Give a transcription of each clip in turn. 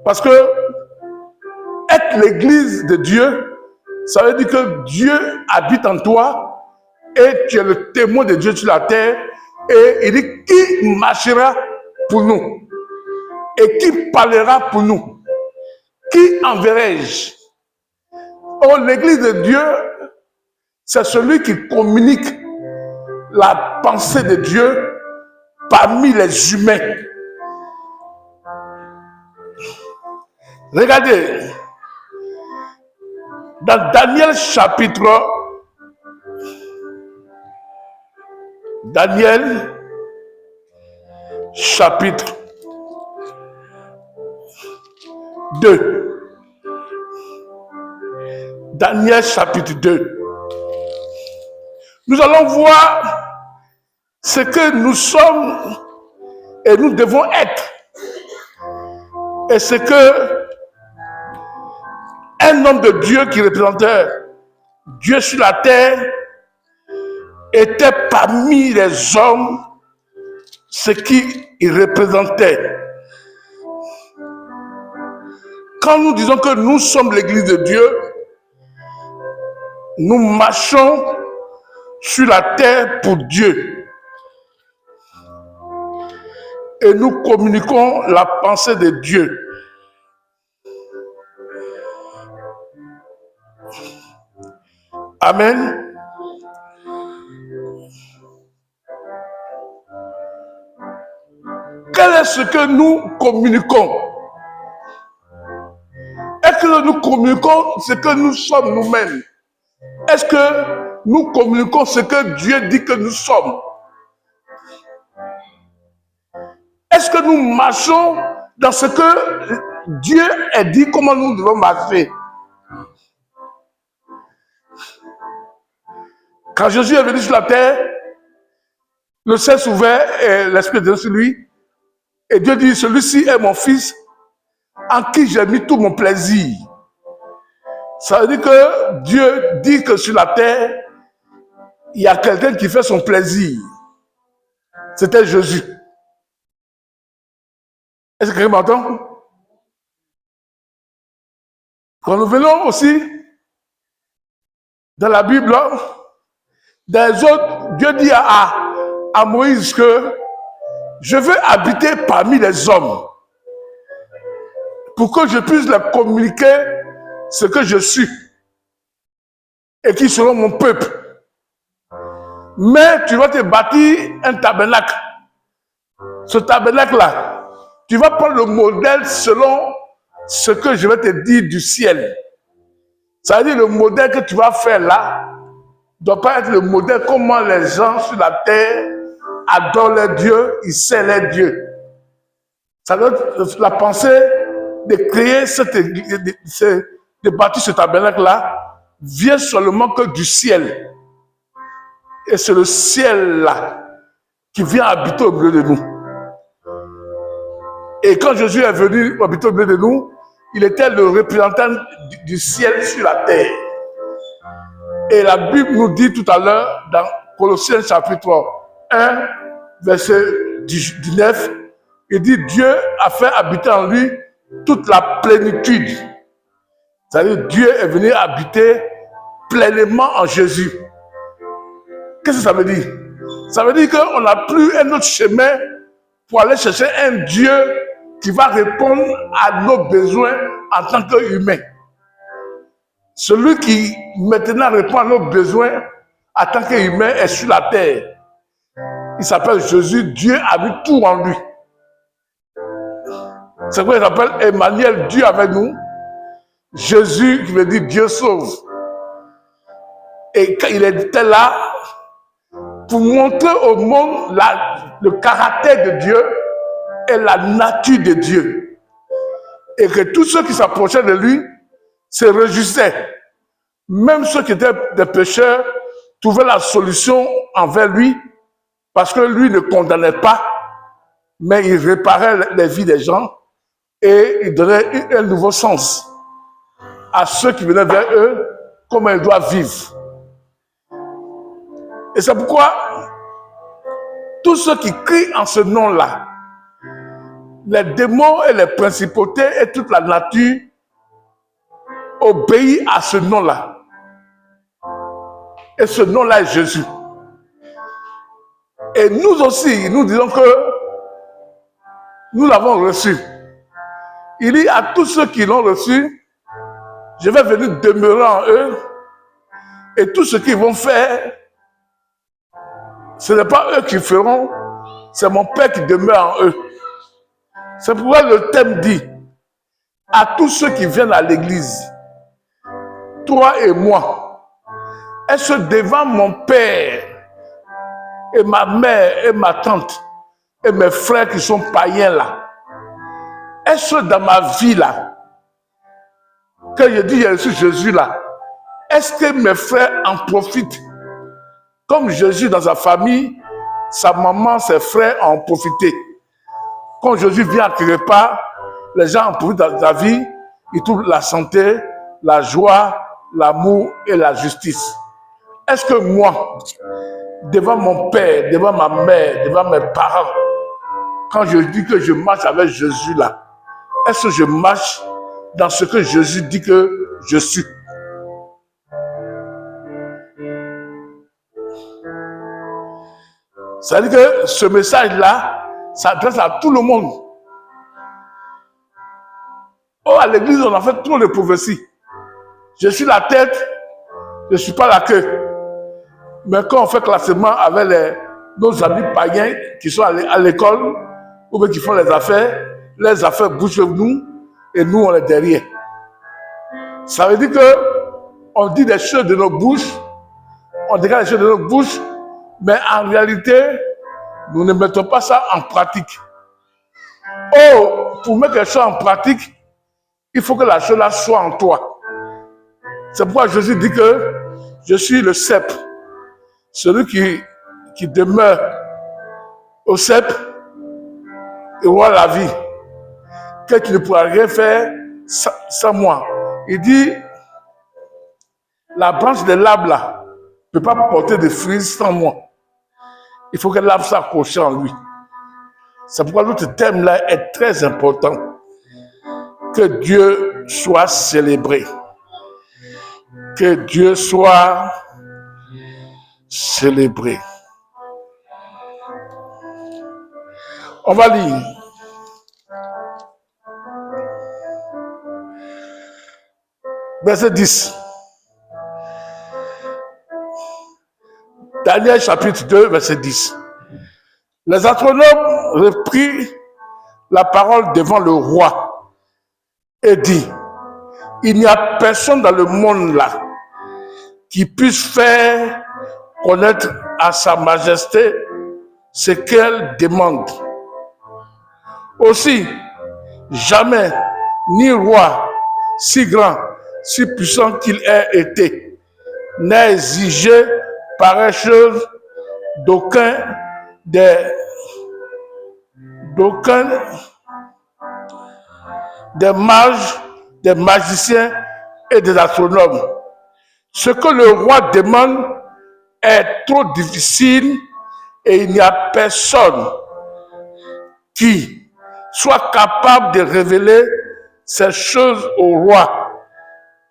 Parce que être l'église de Dieu, ça veut dire que Dieu habite en toi et tu es le témoin de Dieu sur la terre. Et il dit, qui marchera pour nous? Et qui parlera pour nous? Qui enverrai-je? Oh, l'église de Dieu, c'est celui qui communique la pensée de Dieu parmi les humains. Regardez, dans Daniel chapitre 2. Daniel chapitre 2. Nous allons voir ce que nous sommes et nous devons être. Et ce que un homme de Dieu qui représentait Dieu sur la terre était parmi les hommes ce qu'il représentait. Quand nous disons que nous sommes l'église de Dieu, nous marchons sur la terre pour Dieu. Et nous communiquons la pensée de Dieu. Amen. Quel est ce que nous communiquons? Est-ce que nous communiquons ce que nous sommes nous-mêmes? Est-ce que nous communiquons ce que Dieu dit que nous sommes? Est-ce que nous marchons dans ce que Dieu a dit, comment nous devons marcher? Quand Jésus est venu sur la terre, le ciel s'ouvert et l'Esprit de Dieu sur lui. Et Dieu dit, celui-ci est mon fils en qui j'ai mis tout mon plaisir. Ça veut dire que Dieu dit que sur la terre, il y a quelqu'un qui fait son plaisir. C'était Jésus. Est-ce que quelqu'un m'entend? Quand nous venons aussi dans la Bible, des autres, Dieu dit à Moïse que je veux habiter parmi les hommes pour que je puisse leur communiquer ce que je suis et qui seront mon peuple. Mais tu vas te bâtir un tabernacle. Ce tabernacle-là, tu vas prendre le modèle selon ce que je vais te dire du ciel. Ça veut dire le modèle que tu vas faire là ne doit pas être le modèle comment les gens sur la terre adorent les dieux, ils servent les dieux. Ça doit être la pensée de créer de bâtir ce tabernacle-là vient seulement que du ciel. Et c'est le ciel-là qui vient habiter au milieu de nous. Et quand Jésus est venu habiter au milieu de nous, il était le représentant du ciel sur la terre. Et la Bible nous dit tout à l'heure, dans Colossiens chapitre 1, verset 19, il dit Dieu a fait habiter en lui toute la plénitude. C'est-à-dire Dieu est venu habiter pleinement en Jésus. Qu'est-ce que ça veut dire? Ça veut dire qu'on n'a plus un autre chemin pour aller chercher un Dieu qui va répondre à nos besoins en tant qu'humains. Celui qui maintenant répond à nos besoins en tant qu'humain est sur la terre. Il s'appelle Jésus, Dieu a mis tout en lui. C'est pourquoi il s'appelle Emmanuel, Dieu avec nous. Jésus qui veut dire Dieu sauve. Et il était là pour montrer au monde le caractère de Dieu et la nature de Dieu. Et que tous ceux qui s'approchaient de lui se réjouissaient. Même ceux qui étaient des pécheurs trouvaient la solution envers lui parce que lui ne condamnait pas, mais il réparait les vies des gens et il donnait un nouveau sens à ceux qui venaient vers eux, comment ils doivent vivre. Et c'est pourquoi tous ceux qui crient en ce nom-là, les démons et les principautés et toute la nature obéissent à ce nom-là. Et ce nom-là est Jésus. Et nous aussi, nous disons que nous l'avons reçu. Il dit à tous ceux qui l'ont reçu, je vais venir demeurer en eux. Et tout ce qu'ils vont faire, ce n'est pas eux qui feront, c'est mon Père qui demeure en eux. C'est pourquoi le thème dit, à tous ceux qui viennent à l'église, toi et moi, est-ce devant mon Père et ma mère et ma tante et mes frères qui sont païens là, est-ce dans ma vie là, que je dis j'ai reçu Jésus là, est-ce que mes frères en profitent? Comme Jésus dans sa famille, sa maman, ses frères en ont profité. Quand Jésus vient à quelque part, les gens en profitent dans sa vie, ils trouvent la santé, la joie, l'amour et la justice. Est-ce que moi, devant mon père, devant ma mère, devant mes parents, quand je dis que je marche avec Jésus là, est-ce que je marche dans ce que Jésus dit que je suis? Ça veut dire que ce message-là s'adresse à tout le monde. Oh, à l'église, on a fait trop de prophéties. Je suis la tête, je ne suis pas la queue. Mais quand on fait classement avec nos amis païens qui sont à l'école, ou bien qui font les affaires bougent nous, et nous, on est derrière. Ça veut dire qu'on dit des choses de nos bouches, on déclare des choses de nos bouches, mais en réalité, nous ne mettons pas ça en pratique. Oh, pour mettre quelque chose en pratique, il faut que la chose-là soit en toi. C'est pourquoi Jésus dit que je suis le cep. Celui qui demeure au cep et voit la vie. Que tu ne pourras rien faire sans moi. Il dit, la branche de l'arbre là ne peut pas porter de fruits sans moi. Il faut que l'arbre soit accroché en lui. C'est pourquoi notre thème là est très important. Que Dieu soit célébré. Que Dieu soit célébré. On va lire. Verset 10. Daniel chapitre 2, verset 10. Les astronomes reprirent la parole devant le roi et dit, il n'y a personne dans le monde là qui puisse faire connaître à sa majesté ce qu'elle demande. Aussi, jamais ni roi si grand, si puissant qu'il ait été, n'a exigé pareille chose d'aucun des mages, des magiciens et des astronomes. Ce que le roi demande est trop difficile et il n'y a personne qui soit capable de révéler ces choses au roi.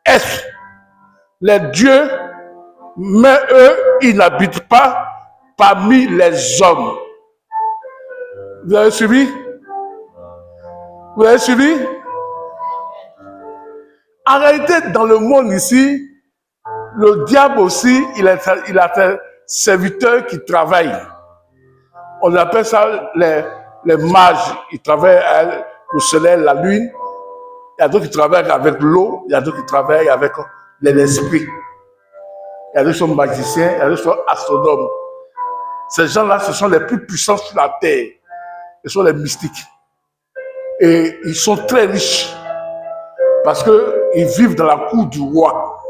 Est-ce les dieux, mais eux, ils n'habitent pas parmi les hommes. Vous avez suivi? Vous avez suivi? En réalité, dans le monde ici, le diable aussi, il a des serviteurs qui travaillent. On appelle ça les mages. Ils travaillent avec le soleil, la lune. Il y a d'autres qui travaillent avec l'eau. Il y a d'autres qui travaillent avec l'esprit. Il y a d'autres qui sont magiciens. Il y a d'autres qui sont astronomes. Ces gens-là, ce sont les plus puissants sur la terre. Ce sont les mystiques. Et ils sont très riches. Parce qu'ils vivent dans la cour du roi.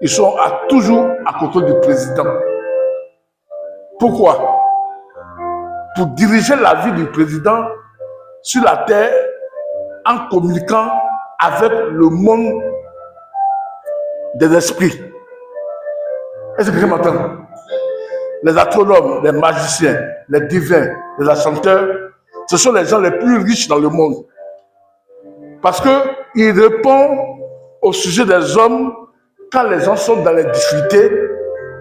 Ils sont toujours à côté du président. Pourquoi? Pour diriger la vie du président sur la terre en communiquant avec le monde des esprits. Est-ce que je m'entends? Les astronomes, les magiciens, les divins, les enchanteurs ce sont les gens les plus riches dans le monde. Parce qu'il répond au sujet des hommes quand les gens sont dans les difficultés,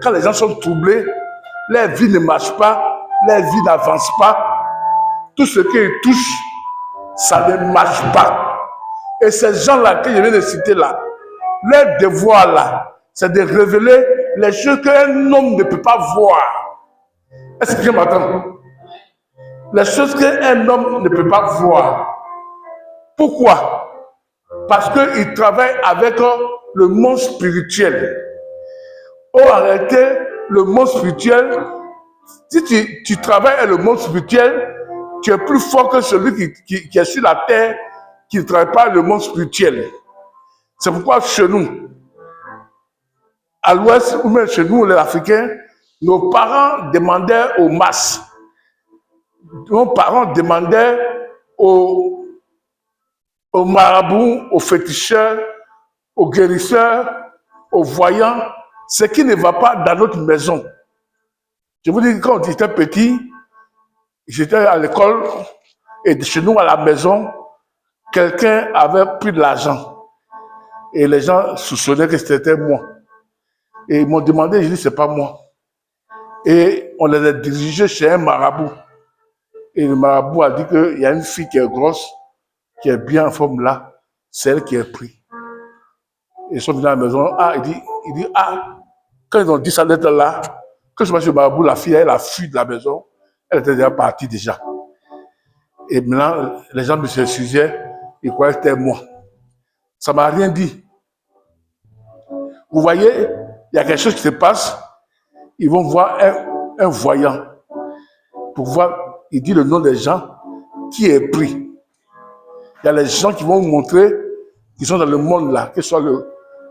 quand les gens sont troublés, leur vie ne marche pas, leur vie n'avance pas. Tout ce qu'ils touchent, ça ne marche pas. Et ces gens-là que je viens de citer là, leur devoir là, c'est de révéler les choses qu'un homme ne peut pas voir. Est-ce que je m'entends? Les choses qu'un homme ne peut pas voir. Pourquoi? Parce qu'il travaille avec le monde spirituel. En réalité, le monde spirituel, si tu travailles avec le monde spirituel, tu es plus fort que celui qui est sur la terre, qui ne travaille pas avec le monde spirituel. C'est pourquoi chez nous, à l'ouest, ou même chez nous, les Africains, nos parents demandaient aux masses. Nos parents demandaient aux marabouts, aux féticheurs, aux guérisseurs, aux voyants, ce qui ne va pas dans notre maison. Je vous dis, quand j'étais petit, j'étais à l'école et chez nous à la maison, quelqu'un avait pris de l'argent et les gens soupçonnaient que c'était moi. Et ils m'ont demandé, je dis, c'est pas moi. Et on les a dirigés chez un marabout. Et le marabout a dit qu'il y a une fille qui est grosse, qui est bien en forme là, c'est elle qui est prise. Ils sont venus à la maison. Ah, il dit, ah, quand ils ont dit ça lettre là, quand je suis chez le marabout, la fille, elle a fui de la maison. Elle était déjà partie déjà. Et maintenant, les gens me s'excusaient, ils croyaient que c'était moi. Ça ne m'a rien dit. Vous voyez, il y a quelque chose qui se passe. Ils vont voir un voyant pour voir, il dit le nom des gens qui est pris. Il y a les gens qui vont montrer qu'ils sont dans le monde là, que ce soit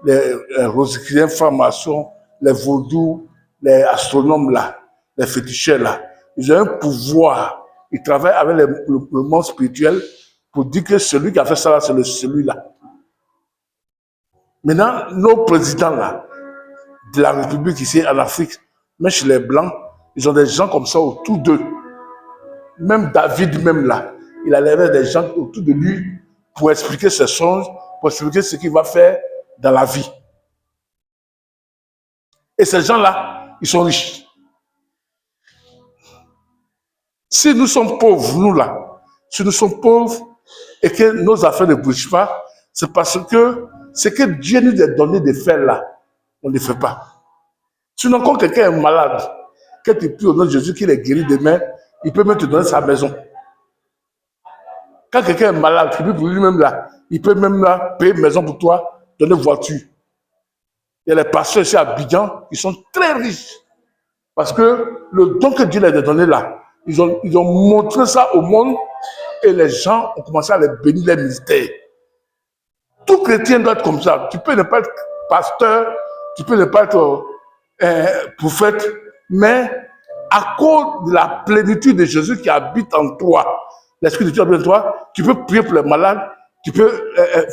les rosicruciens, francs-maçons, les vaudous, les astronomes là, les féticheurs là. Ils ont un pouvoir. Ils travaillent avec le monde spirituel pour dire que celui qui a fait ça là, c'est celui-là. Maintenant, nos présidents là, de la République ici en Afrique, même chez les Blancs, ils ont des gens comme ça autour d'eux. Même David, même là, il a levé des gens autour de lui pour expliquer ses songes, pour expliquer ce qu'il va faire dans la vie. Et ces gens-là, ils sont riches. Si nous sommes pauvres, nous là, si nous sommes pauvres et que nos affaires ne bougent pas, c'est parce que ce que Dieu nous a donné de faire là, on ne fait pas. Sinon, quand quelqu'un est malade, que tu pries au nom de Jésus qu'il est guéri demain, il peut même te donner sa maison. Quand quelqu'un est malade, tu pries pour lui-même là, il peut même là payer une maison pour toi, donner une voiture. Il y a les pasteurs ici à Abidjan qui sont très riches. Parce que le don que Dieu leur a donné là, ils ont montré ça au monde et les gens ont commencé à les bénir les ministères. Tout chrétien doit être comme ça. Tu peux ne pas être pasteur, tu peux ne pas être prophète, mais à cause de la plénitude de Jésus qui habite en toi, l'Esprit de Dieu habite en toi, tu peux prier pour les malades, tu peux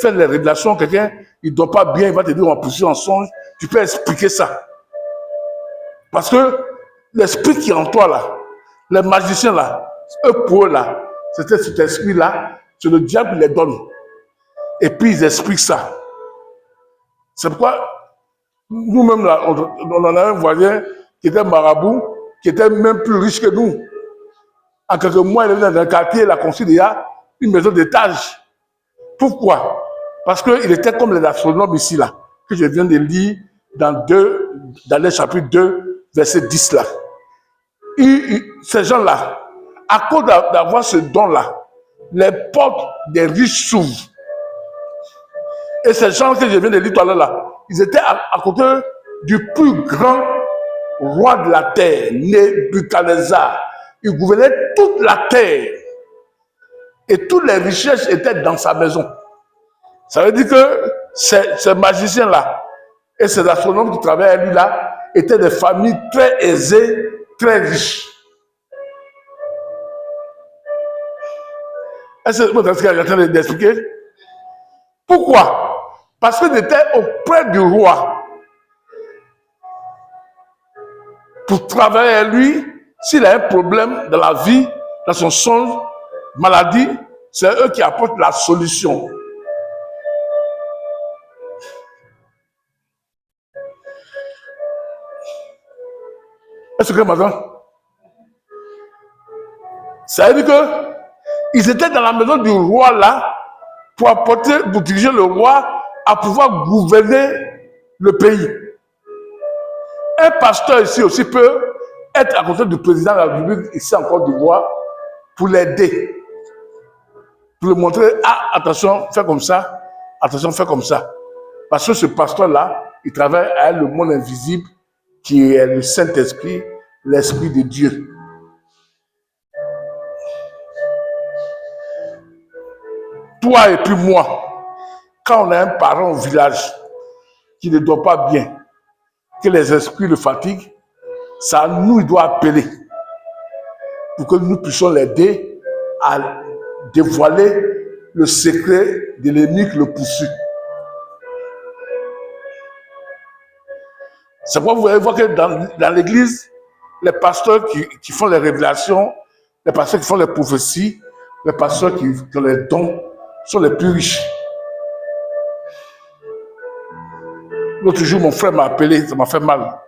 faire les révélations. Quelqu'un, il ne dort pas bien, il va te dire on va pousser en songe, tu peux expliquer ça. Parce que l'esprit qui est en toi là, les magiciens là, eux pour eux là, c'était cet esprit là, c'est le diable qui les donne. Et puis ils expliquent ça. C'est pourquoi nous-mêmes là, on en a un voisin qui était marabout, qui était même plus riche que nous. En quelques mois, il est dans un quartier, il a construit déjà une maison d'étage. Pourquoi? Parce qu'il était comme les astronomes ici là, que je viens de lire dans le chapitre 2, verset 10 là. Ces gens-là, à cause d'avoir ce don-là, les portes des riches s'ouvrent. Et ces gens que je viens de lire tout à l'heure là, ils étaient à côté du plus grand roi de la terre, Nebuchadnezzar. Il gouvernait toute la terre. Et toutes les richesses étaient dans sa maison. Ça veut dire que ces magiciens-là et ces astronomes qui travaillaient avec lui là étaient des familles très aisées, très riches. Est-ce que vous avez en train d'expliquer? Pourquoi? Parce qu'il était auprès du roi pour travailler avec lui. S'il a un problème dans la vie, dans son songe, maladie, c'est eux qui apportent la solution. Est-ce que maintenant, ça veut dire que ils étaient dans la maison du roi là pour diriger le roi à pouvoir gouverner le pays. Un pasteur ici aussi peut être à côté du président de la République ici en Côte d'Ivoire pour l'aider, pour lui montrer, ah, attention, fais comme ça, attention, fais comme ça. Parce que ce pasteur-là, il travaille avec le monde invisible qui est le Saint-Esprit, l'Esprit de Dieu. Toi et puis moi, quand on a un parent au village qui ne dort pas bien, que les esprits le fatiguent, ça nous, il doit appeler pour que nous puissions l'aider à dévoiler le secret de l'ennemi qui le poursuit. C'est pourquoi vous allez voir que dans l'église, les pasteurs qui font les révélations, les pasteurs qui font les prophéties, les pasteurs qui ont les dons sont les plus riches. L'autre jour, mon frère m'a appelé, ça m'a fait mal.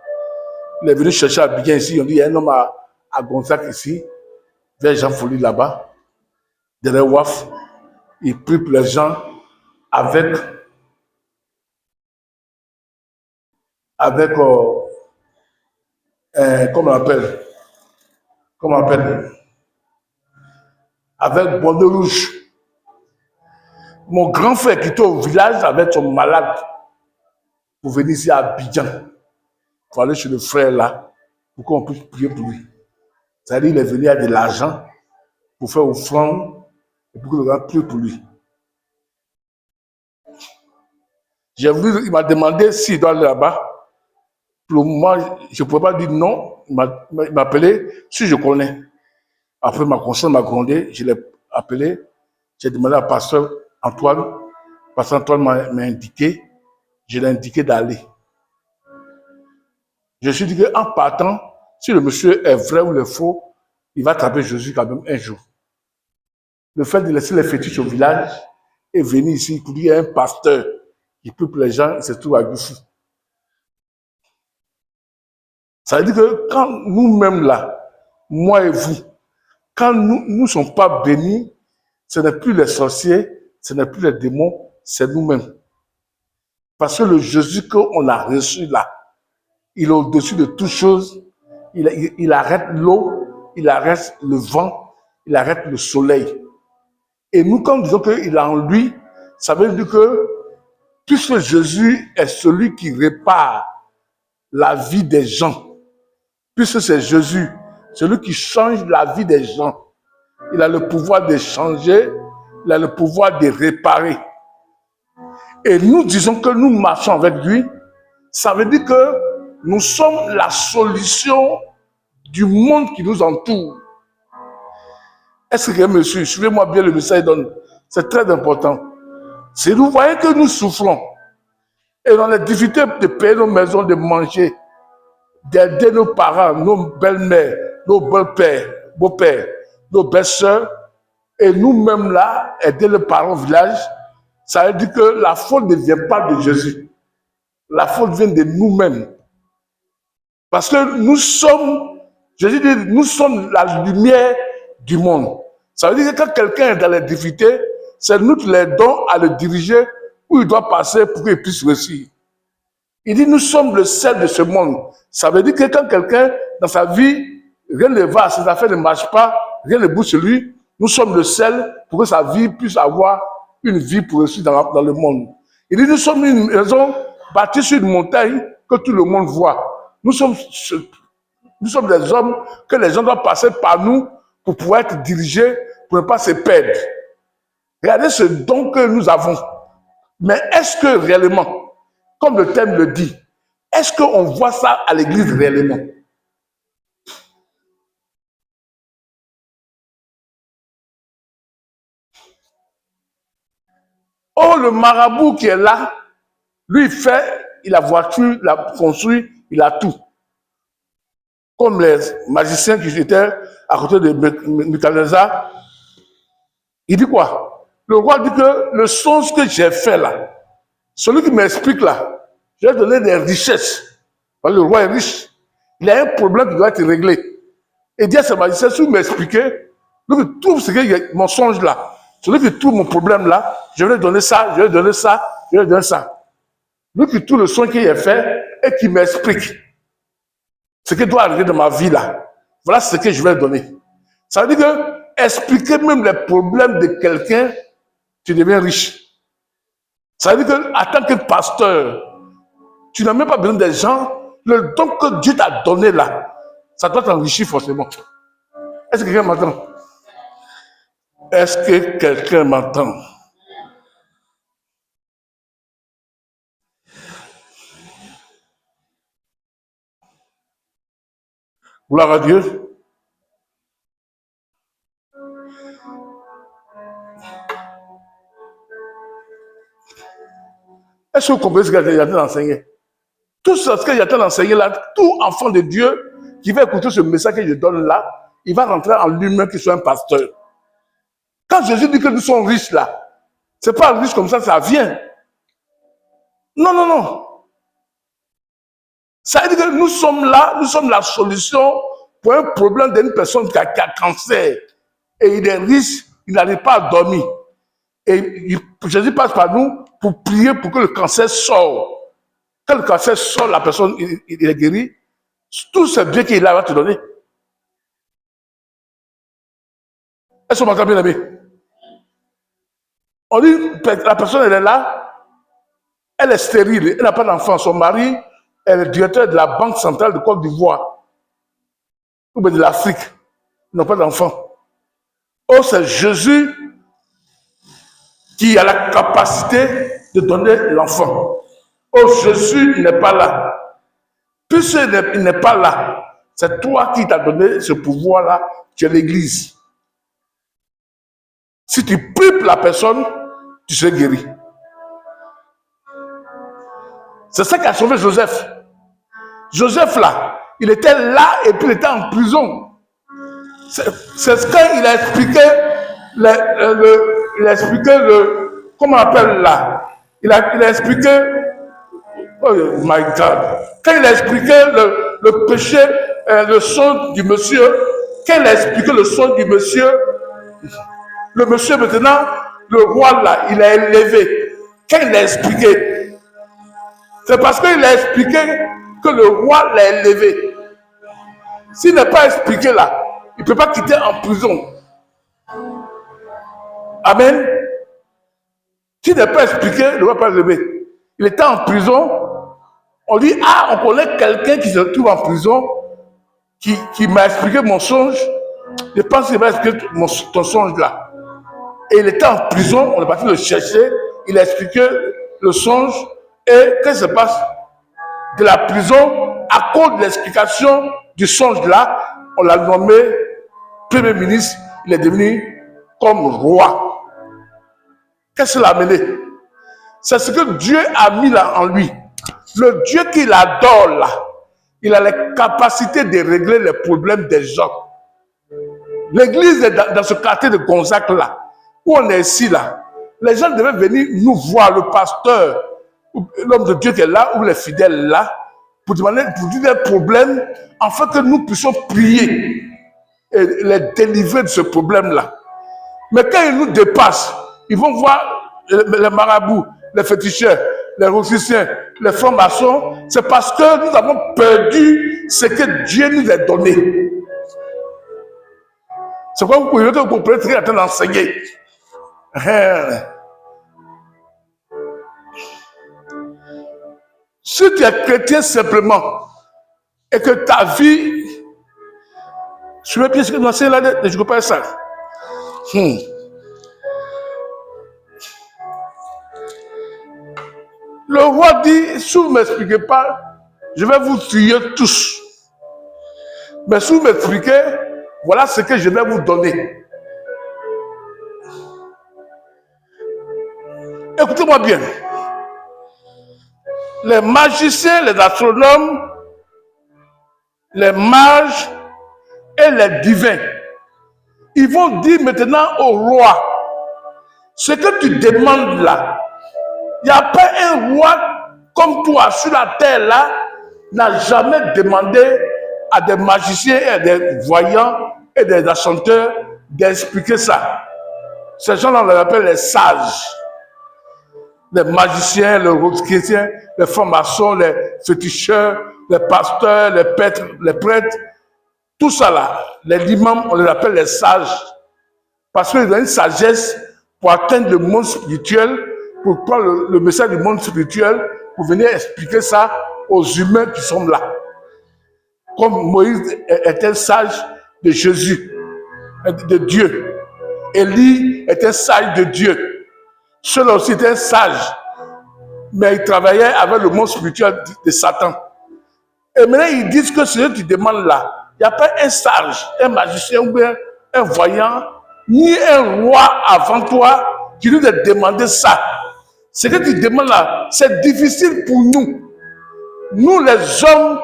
Il est venu chercher à Abidjan ici, on dit, il y a un homme à Gonzague ici, vers Jean Folie là-bas, derrière WAF, il prie pour les gens avec comment on appelle, avec Bordeaux Rouge. Mon grand frère qui était au village avec son malade pour venir ici à Abidjan. Il faut aller chez le frère là pour qu'on puisse prier pour lui. C'est-à-dire qu'il est venu avec de l'argent pour faire offrande et pour que le gars prie pour lui. Il m'a demandé s'il doit aller là-bas. Pour le moment, je ne pouvais pas dire non. Il m'a appelé si je connais. Après, ma conscience m'a grondé. Je l'ai appelé. J'ai demandé à pasteur Antoine. Pasteur Antoine m'a indiqué. Je l'ai indiqué d'aller. Je me suis dit qu'en partant, si le monsieur est vrai ou le faux, il va attraper Jésus quand même un jour. Le fait de laisser les fétiches au village et venir ici pour dire qu'il y a un pasteur qui peut pour les gens, il se trouve à Goufou. Ça veut dire que quand nous-mêmes là, moi et vous, quand nous ne sommes pas bénis, ce n'est plus les sorciers, ce n'est plus les démons, c'est nous-mêmes. Parce que le Jésus qu'on a reçu là, il est au-dessus de toutes choses. Il arrête l'eau, il arrête le vent, il arrête le soleil. Et nous, quand nous disons qu'il est en lui, ça veut dire que puisque Jésus est celui qui répare la vie des gens, puisque c'est Jésus, celui qui change la vie des gens, il a le pouvoir de changer, il a le pouvoir de réparer. Et nous disons que nous marchons avec lui, ça veut dire que nous sommes la solution du monde qui nous entoure. Est-ce que monsieur, suivez-moi bien le message donne. C'est très important. Si vous voyez que nous souffrons et dans les difficultés de payer nos maisons, de manger, d'aider nos parents, nos belles-mères, nos beaux-pères, nos belles-sœurs, et nous-mêmes là, aider les parents au village, ça veut dire que la faute ne vient pas de Jésus. La faute vient de nous-mêmes. Parce que nous sommes, Jésus dit, nous sommes la lumière du monde. Ça veut dire que quand quelqu'un est dans les difficultés, c'est nous qui l'aidons à le diriger où il doit passer pour qu'il puisse réussir. Il dit, nous sommes le sel de ce monde. Ça veut dire que quand quelqu'un, dans sa vie, rien ne va, ses affaires ne marchent pas, rien ne bouge sur lui, nous sommes le sel pour que sa vie puisse avoir une vie pour réussir dans le monde. Il dit, nous sommes une maison bâtie sur une montagne que tout le monde voit. Nous sommes des hommes que les gens doivent passer par nous pour pouvoir être dirigés, pour ne pas se perdre. Regardez ce don que nous avons. Mais est-ce que réellement, comme le thème le dit, est-ce qu'on voit ça à l'église réellement? Oh, le marabout qui est là, lui, il a voiture, il a construit, il a tout. Comme les magiciens qui étaient à côté de Nebuchadnezzar, Il dit quoi? Le roi dit que le songe que j'ai fait là, celui qui m'explique là, je vais donner des richesses. Parce que le roi est riche. Il a un problème qui doit être réglé. Et dit à ses magiciens, si vous m'expliquez, lui qui trouve ce que mon songe là, celui qui trouve mon problème là, je vais lui donner ça, je vais lui donner ça, je vais lui donner ça. Lui qui trouve le songe qu'il a fait et qui m'explique ce qui doit arriver dans ma vie là, voilà ce que je vais lui donner. Ça veut dire que expliquer même les problèmes de quelqu'un, tu deviens riche. Ça veut dire qu'en tant que pasteur, tu n'as même pas besoin des gens. Le don que Dieu t'a donné là, ça doit t'enrichir forcément. Est-ce que quelqu'un m'entend? Est-ce que quelqu'un m'entend? Gloire à Dieu. Est-ce que vous comprenez ce qu'il y a d'enseigner? Tout ce qu'il y a d'enseigner là, tout enfant de Dieu qui va écouter ce message que je donne là, il va rentrer en lui-même qui soit un pasteur. Quand Jésus dit que nous sommes riches là, c'est pas riche comme ça vient. Non, non, non. Ça veut dire que nous sommes là, nous sommes la solution pour un problème d'une personne qui a cancer. Et il est riche, il n'arrive pas à dormir. Et Jésus passe par nous pour prier pour que le cancer sorte. Quand le cancer sort, la personne il est guéri. Tout ce bien qu'il a va te donner. Est-ce qu'on m'entend bien, aimé? On dit, la personne elle est là, elle est stérile, elle n'a pas d'enfant. Son mari est le directeur de la Banque centrale de Côte d'Ivoire ou de l'Afrique. Ils n'ont pas d'enfant. Oh, c'est Jésus qui a la capacité de donner l'enfant. Oh, Jésus n'est pas là. Puisqu'il n'est pas là, c'est toi qui t'as donné ce pouvoir-là, tu es l'Église. Si tu pries pour la personne, tu seras guéri. C'est ça qui a sauvé Joseph. Joseph là, il était là et puis il était en prison. C'est ce qu'il a expliqué, il a expliqué comment on appelle là, il a expliqué, oh my God, quand il a expliqué le péché, le son du monsieur, quand il a expliqué le son du monsieur, le monsieur maintenant, le roi là, il a élevé. Quand il a expliqué, c'est parce qu'il a expliqué que le roi l'a élevé. S'il n'est pas expliqué là, il ne peut pas quitter en prison. Amen. S'il n'est pas expliqué, il ne va pas lever. Il était en prison. On dit, ah, on connaît quelqu'un qui se trouve en prison, qui m'a expliqué mon songe. Je pense qu'il va expliquer ton songe là. Et il était en prison, on est parti le chercher. Il a expliqué le songe. Et qu'est-ce qui se passe? De la prison, à cause de l'explication du songe là, on l'a nommé Premier ministre, il est devenu comme roi. Qu'est-ce qu'il a amené? C'est ce que Dieu a mis là en lui. Le Dieu qu'il adore là, il a les capacités de régler les problèmes des gens. L'église est dans ce quartier de Gonzague là, où on est ici là. Les gens devaient venir nous voir, le pasteur, l'homme de Dieu qui est là, ou les fidèles là, pour dire des problèmes, afin que nous puissions prier et les délivrer de ce problème-là. Mais quand ils nous dépassent, ils vont voir les marabouts, les féticheurs, les rossiciens, les francs-maçons. C'est parce que nous avons perdu ce que Dieu nous a donné. C'est quoi vous pouvez que vous comprenez ce qu'il est en train d'enseigner. Si tu es chrétien simplement et que ta vie, je me pièce que nous enseignons là, je ne comprends pas ça. Le roi dit, si vous ne m'expliquez pas, je vais vous tuer tous. Mais si vous m'expliquez, voilà ce que je vais vous donner. Écoutez-moi bien. Les magiciens, les astronomes, les mages et les divins, ils vont dire maintenant au roi, Ce que tu demandes là, il n'y a pas un roi comme toi sur la terre là, n'a jamais demandé à des magiciens et à des voyants et des enchanteurs d'expliquer ça. Ces gens-là, on les appelle les sages. Les magiciens, les chrétiens, les francs-maçons, les féticheurs, les pasteurs, les prêtres, tout ça là, les imams, on les appelle les sages. Parce qu'ils ont une sagesse pour atteindre le monde spirituel, pour prendre le message du monde spirituel, pour venir expliquer ça aux humains qui sont là. Comme Moïse était sage de Jésus, de Dieu. Élie était sage de Dieu. Ceux-là aussi étaient sages. Mais ils travaillaient avec le monde spirituel de Satan. Et maintenant, ils disent que ce que tu demandes là, il n'y a pas un sage, un magicien ou bien un voyant, ni un roi avant toi qui nous a demandé ça. Ce que tu demandes là, c'est difficile pour nous. Nous, les hommes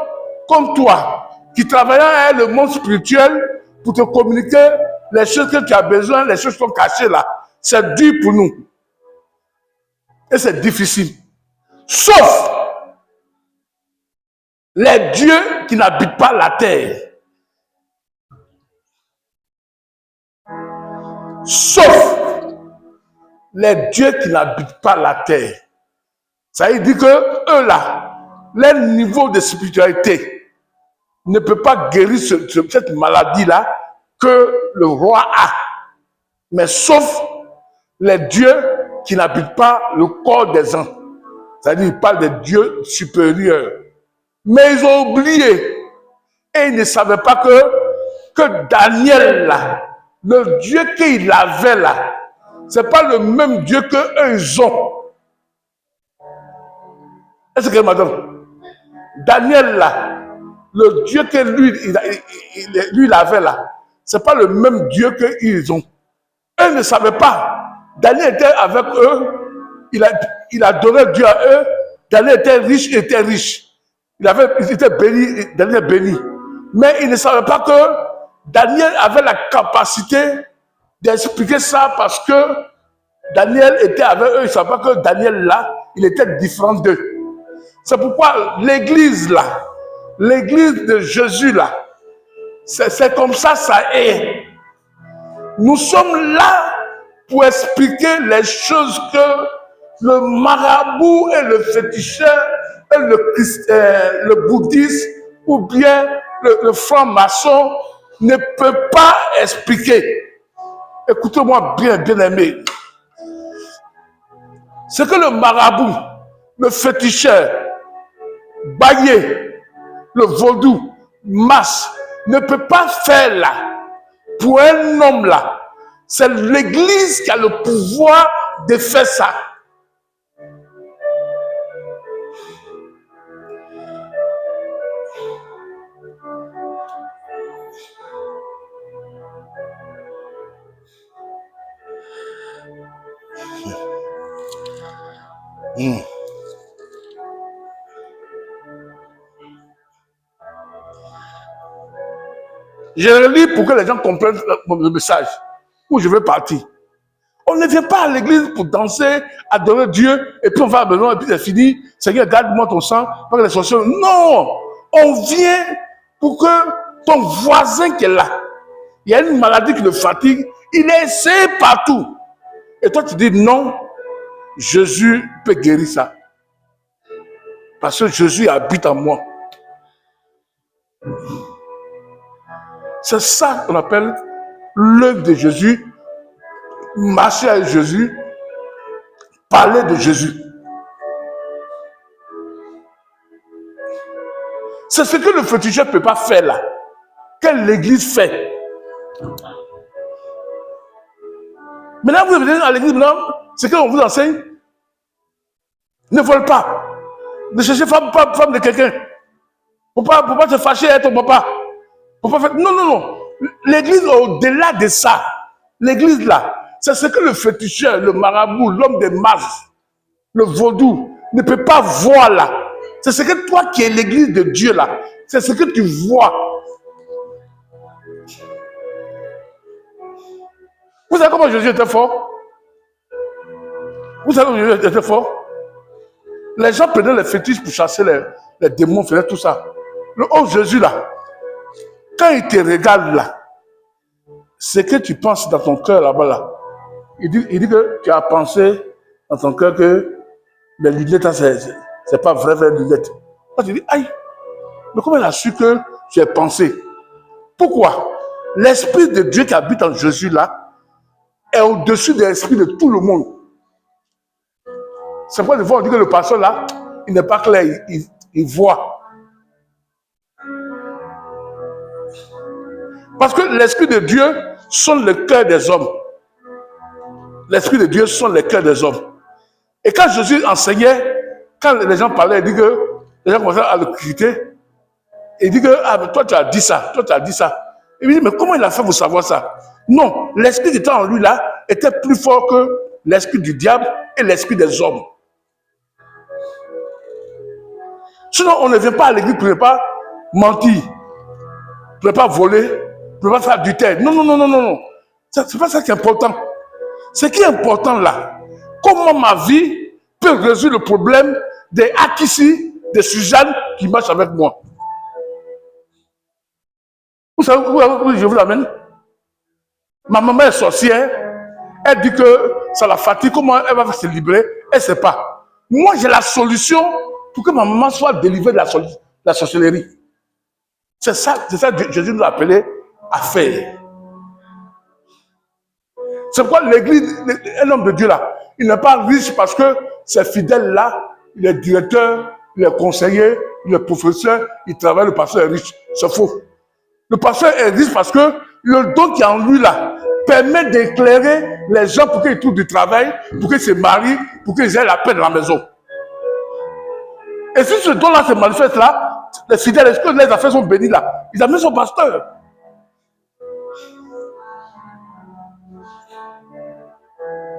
comme toi, qui travaillons avec le monde spirituel pour te communiquer les choses que tu as besoin, les choses qui sont cachées là. C'est dur pour nous. Et c'est difficile. Sauf les dieux qui n'habitent pas la terre. Sauf les dieux qui n'habitent pas la terre. Ça veut dire que eux là, leur niveau de spiritualité ne peut pas guérir cette maladie-là que le roi a. Mais sauf les dieux qui n'habitent pas le corps des gens. C'est-à-dire qu'ils parlent des dieux supérieurs. Mais ils ont oublié. Et ils ne savaient pas que Daniel là, le Dieu qu'il avait là, ce n'est pas le même Dieu qu'eux ils ont. Est-ce que madame? Daniel là, le Dieu que lui il avait là, ce n'est pas le même Dieu qu'ils ont. Eux ne savaient pas. Daniel était avec eux, il adorait Dieu à eux. Daniel était riche, il était riche. Il était béni, Daniel béni. Mais il ne savait pas que Daniel avait la capacité d'expliquer ça parce que Daniel était avec eux. Il ne savait pas que Daniel là, il était différent d'eux. C'est pourquoi l'église là, l'église de Jésus là, c'est comme ça est. Nous sommes là pour expliquer les choses que le marabout et le féticheur et le bouddhiste ou bien le franc-maçon ne peuvent pas expliquer. Écoutez-moi bien, bien aimé. Ce que le marabout, le féticheur, Baillé, le vaudou, Mas, ne peut pas faire là, pour un homme là, c'est l'église qui a le pouvoir de faire ça. Je relis pour que les gens comprennent le message où je veux partir. On ne vient pas à l'église pour danser, adorer Dieu, et puis on va à besoin, et puis c'est fini. Seigneur, garde-moi ton sang, pas que les sorciers. Non! On vient pour que ton voisin qui est là, il y a une maladie qui le fatigue, il est essayé partout. Et toi, tu dis non, Jésus peut guérir ça. Parce que Jésus habite en moi. C'est ça qu'on appelle l'œuvre de Jésus, marcher avec Jésus, parler de Jésus. C'est ce que le féticheur ne peut pas faire là. Que l'église fait. Maintenant, vous venez à l'église, ce qu'on vous enseigne, ne vole pas. Ne cherchez femme de quelqu'un. Pour pas te fâcher avec ton papa. Pour pas faire... Non, non, non. L'église, au-delà de ça, l'église là, c'est ce que le féticheur, le marabout, l'homme des masses, le vaudou, ne peut pas voir là. C'est ce que toi qui es l'église de Dieu là, c'est ce que tu vois. Vous savez comment Jésus était fort? Vous savez, il était fort. Les gens prenaient les fétiches pour chasser les démons, faisaient tout ça. Le oh Jésus là, quand il te regarde là, ce que tu penses dans ton cœur là-bas là, il dit que tu as pensé dans ton cœur que les lunettes là, c'est pas vraies lunettes. Moi, tu dis, aïe, mais comment il a su que tu as pensé? Pourquoi? L'Esprit de Dieu qui habite en Jésus là est au-dessus de l'esprit de tout le monde. C'est pourquoi des fois on dit que le pasteur là, il n'est pas clair, il voit. Parce que l'Esprit de Dieu sonne le cœur des hommes. L'Esprit de Dieu sonne le cœur des hommes. Et quand Jésus enseignait, quand les gens parlaient, il dit que les gens commençaient à le critiquer. Il dit que ah, toi tu as dit ça, toi tu as dit ça. Il me dit, mais comment il a fait pour savoir ça? Non, l'esprit qui était en lui là était plus fort que l'esprit du diable et l'esprit des hommes. Sinon, on ne vient pas à l'église pour ne pas mentir, pour ne pas voler, pour ne pas faire du terre. Non, non, non, non, non, non. C'est pas ça qui est important. Ce qui est important là, comment ma vie peut résoudre le problème des Akissi, des Suzanne qui marchent avec moi. Vous savez où je vous l'amène? Ma maman est sorcière. Elle dit que ça la fatigue. Comment elle va se libérer? Elle ne sait pas. Moi, j'ai la solution pour que ma maman soit délivrée de la sorcellerie. C'est ça que Jésus nous a appelé à faire. C'est pourquoi l'église, un homme de Dieu là, il n'est pas riche parce que ces fidèles là, il est directeur, il est conseiller, il est professeur, il travaille, le pasteur est riche. C'est faux. Le pasteur est riche parce que le don qui est en lui là permet d'éclairer les gens pour qu'ils trouvent du travail, pour qu'ils se marient, pour qu'ils aient la paix dans la maison. Et si ce don là se manifeste là, les fidèles, est-ce que les affaires sont bénies là? Ils amènent son pasteur.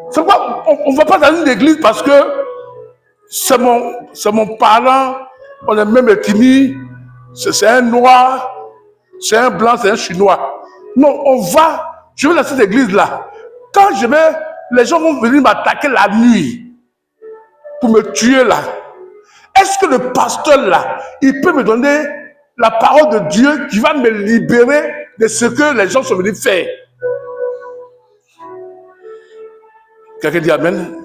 C'est pourquoi on ne va pas dans une église parce que c'est mon parent, on est même ethnie, c'est un noir, c'est un blanc, c'est un chinois. Non, je vais dans cette église-là. Quand les gens vont venir m'attaquer la nuit pour me tuer là. Est-ce que le pasteur là, il peut me donner la parole de Dieu qui va me libérer de ce que les gens sont venus faire? Quelqu'un dit Amen.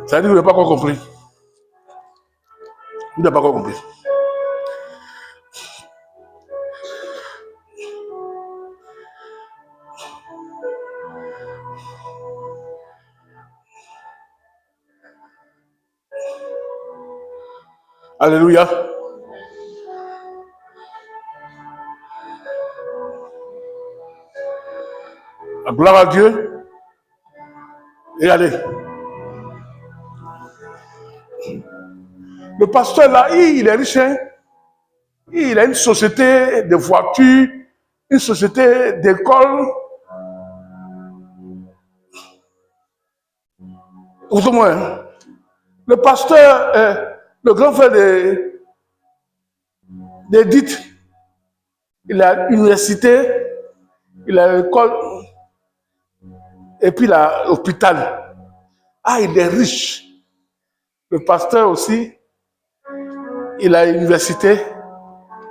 Ça veut dire que vous n'avez pas encore compris. Vous n'avez pas encore compris. Alléluia. La gloire à Dieu. Et allez. Le pasteur là, il est riche. Hein? Il a une société de voitures, une société d'école. Autrement, hein? Le pasteur, le grand frère d'Edith, il a l'université, il a l'école, et puis il a l'hôpital. Ah, il est riche. Le pasteur aussi, il a l'université,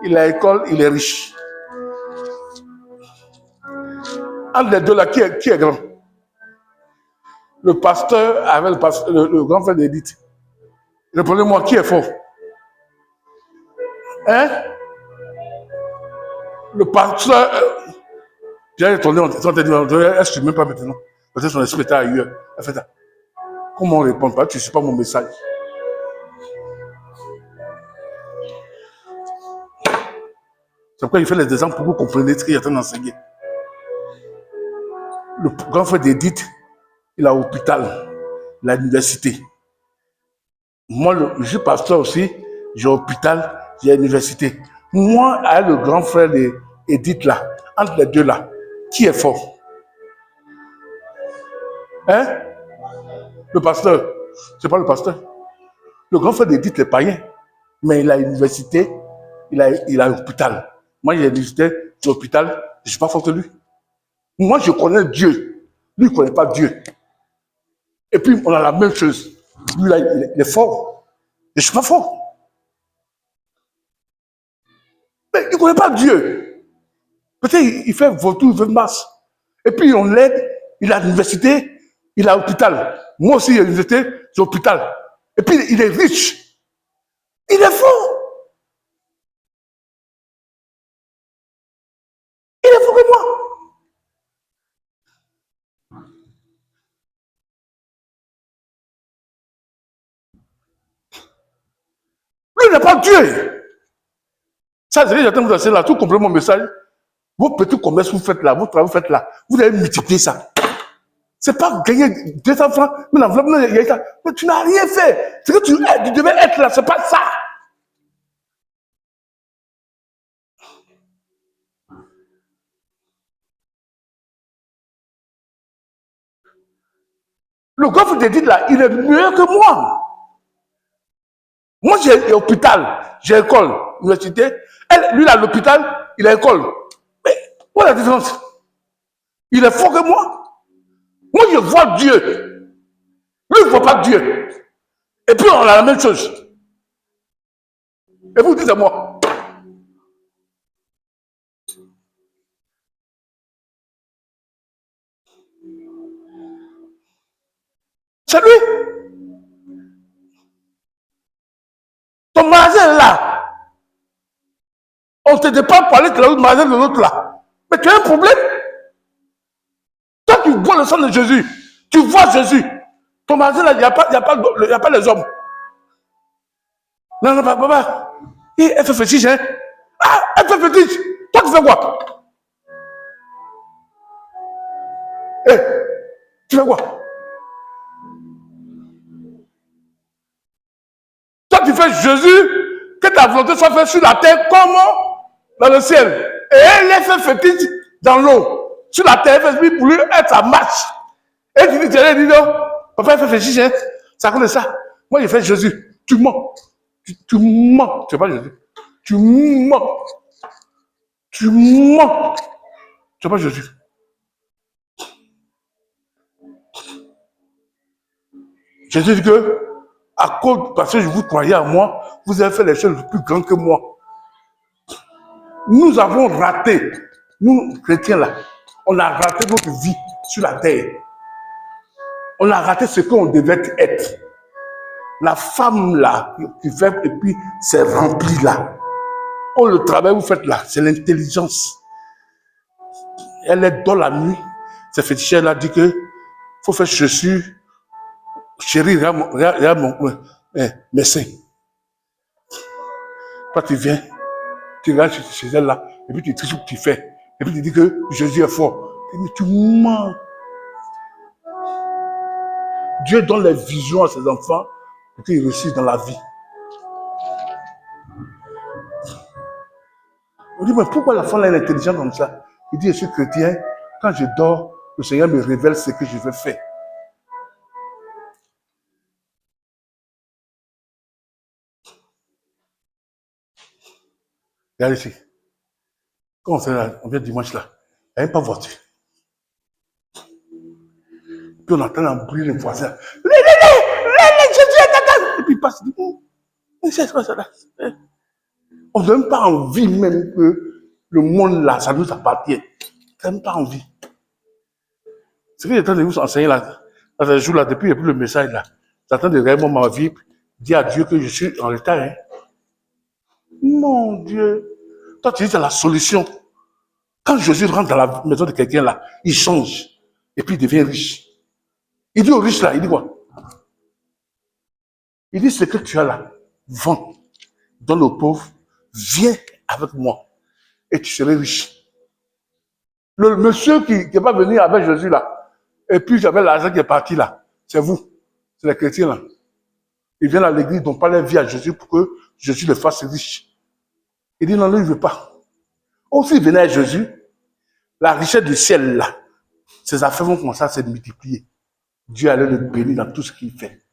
il a l'école, il est riche. Entre les deux là, qui est grand? Le pasteur avec le grand frère d'Edith. Répondez-moi, qui est fort? Hein? Le pasteur. J'ai retourné, on t'a dit, est-ce que tu ne m'aimes pas maintenant? Peut-être son esprit était ailleurs. Elle fait ça. Comment on ne répond pas? Tu ne sais pas mon message. C'est pourquoi il fait les exemples pour que vous compreniez ce qu'il est en train d'enseigner. Le grand frère d'Edith, il a l'hôpital, l'université. Moi, je suis pasteur aussi, j'ai l'hôpital, j'ai l'université. Moi, avec le grand frère d'Edith là, entre les deux là, qui est fort? Hein? Le pasteur. C'est pas le pasteur. Le grand frère d'Edith, le païen. Mais il a l'université, il a l'hôpital. Moi, j'ai l'université, j'ai l'hôpital, je ne suis pas fort que lui. Moi, je connais Dieu. Lui, il ne connaît pas Dieu. Et puis, on a la même chose. Lui, là, il est fort. Je ne suis pas fort. Mais il ne connaît pas Dieu. Peut-être il fait vautour, il fait masse. Et puis, on l'aide. Il a l'université, il a l'hôpital. Moi aussi, j'ai l'université, j'ai l'hôpital. Et puis, il est riche. Il est fort. Il est fort que moi. Lui, il n'est pas Dieu. Ça, c'est que j'attends vous lancer là, tout complément mon message. Vos petits commerces que vous faites là, vos travaux que vous faites là, vous allez multiplier ça. C'est pas gagner 200 francs, mais l'enveloppe, mais tu n'as rien fait. C'est que tu devais être là, c'est pas ça. Le gars, vous te dites là, il est mieux que moi. Moi, j'ai hôpital, j'ai école, université. Elle, lui, il a l'hôpital, il a école. Mais où est la différence? Il est fort que moi. Moi, je vois Dieu. Lui, il ne voit pas Dieu. Et puis, on a la même chose. Et vous dites à moi, c'est lui. Ton magasin est là. On te dépend pour aller dans le magasin de l'autre là. Mais tu as un problème. Toi, tu vois le sang de Jésus. Tu vois Jésus. Ton magasin là, il n'y a pas les hommes. Non, non, papa. Elle fait fétiche, hein. Ah, elle fait fétiche. Toi, tu fais quoi? Eh, tu fais quoi? Toi, tu fais Jésus, que ta volonté soit faite sur la terre comme dans le ciel. Et elle fait fétiche dans l'eau. Sur la terre, elle fait pour lui être sa marche. Et tu dis, dis non, papa, elle fait fétiche, hein. Ça cause de ça. Moi, j'ai fait Jésus. Tu mens. Tu mens. Tu sais pas Jésus. Tu mens. Tu mens. Tu sais pas Jésus. Jésus dit que, à cause, parce que je vous croyais à moi, vous avez fait les choses plus grandes que moi. Nous avons raté, nous chrétiens là, on a raté notre vie sur la terre. On a raté ce qu'on devait être. La femme là, qui fait, et puis c'est rempli là. Oh, le travail que vous faites là, c'est l'intelligence. Elle est dans la nuit. Cette fétichère là dit que faut faire chaussure. Chérie, regarde mes seins. Toi, tu viens, tu regardes chez elle là, et puis tu triches ce que tu fais. Et puis tu dis que Jésus est fort. Mais tu mens. Dieu donne les visions à ses enfants pour qu'ils réussissent dans la vie. On dit, mais pourquoi la femme est intelligente comme ça? Il dit, je suis chrétien, quand je dors, le Seigneur me révèle ce que je veux faire. Regarde ici. Quand on vient dimanche là, il n'y a même pas de voiture. Puis on entend embrouiller les voisins. Jésus est à. Et puis il passe, il dit, c'est quoi ça là? On n'a même pas envie même que le monde là, ça nous appartient. On n'a même pas envie. C'est que j'étais en train de vous enseigner là, dans ce jour là, depuis le message là. J'attends de réellement ma vie, dire à Dieu que je suis en retard. Hein. Mon Dieu. Toi, tu dis c'est la solution. Quand Jésus rentre dans la maison de quelqu'un là, il change. Et puis il devient riche. Il dit aux riches là, il dit quoi? Il dit ce que tu as là, vends, donne aux pauvres, viens avec moi et tu seras riche. Le monsieur qui n'est pas venu avec Jésus là, et puis j'avais l'argent qui est parti là, c'est vous, c'est les chrétiens là. Ils viennent à l'église, ils donnent pas leur vie à Jésus pour que Jésus les fasse riche. Il dit non, lui, il ne veut pas. Or, s'il venait à Jésus, la richesse du ciel là, ses affaires vont commencer à se multiplier. Dieu allait le bénir dans tout ce qu'il fait.